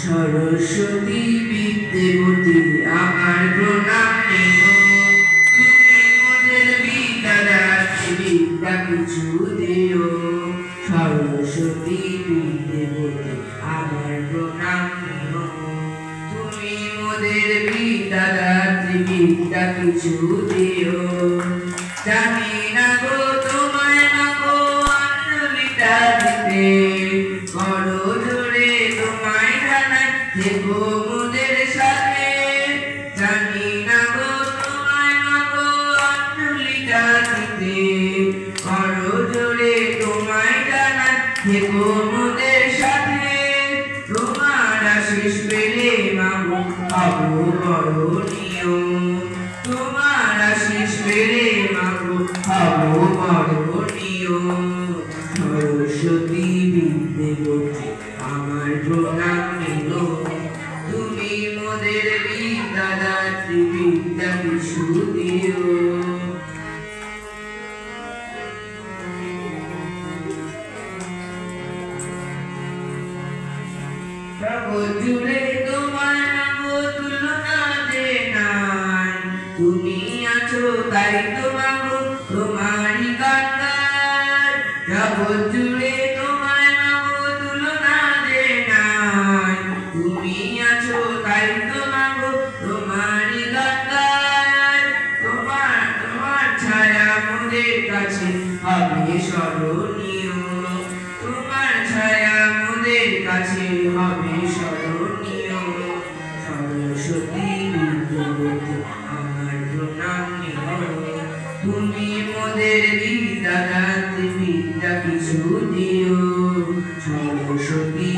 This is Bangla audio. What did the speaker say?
সরস্বতী বিদ্যাবতী আমার প্রণাম নিও, তুমি মোদের বিদ্যাদাত্রী, বিদ্যা কিছু দিও। সরস্বতী বিদ্যাবতী আমার প্রণাম নিও, তুমি মোদের বিদ্যাদাত্রী, বিদ্যা কিছু দিও। জানি না গো তোমায় মাগো আঞ্জলিটা দিতে, করো জোরে তোমায় জানাই থেকো মোদের সাথে। জানি না গো তোমায় মাগো আঞ্জলিটা দিতে, করো জোরে তোমায় জানাই থেকো মোদের সাথে। তোমার আশিস পেলে মাগো পাবো বরণীয়, তোমার আশিস পেলে মাগো পাবো বরণীয়। সরস্বতী বিদ্যাবতী আমার প্রণাম নিও, তুমি মোদের বিদ্যাদাত্রী, বিদ্যা কিছু দিও। জগৎ জুড়ে তোমায় মাগো তুলনা যে নাই, তুমি আছো তাই তো মাগো তোমারই গান গাই। জগৎ জুড়ে তোমায় মাগো তুলনা যে নাই, তুমি আছো তাই তো মাগো তোমারই গান গাই। তোমার ছায়া মোদের কাছে হবে স্মরণীয়, তোমার ছায়া মোদের কাছে হবে স্মরণীয়। সরস্বতী বিদ্যাবতী আমার প্রণাম নিও, তুমি মোদের বিদ্যাদাত্রী, বিদ্যা কিছু দিও। সরস্বতী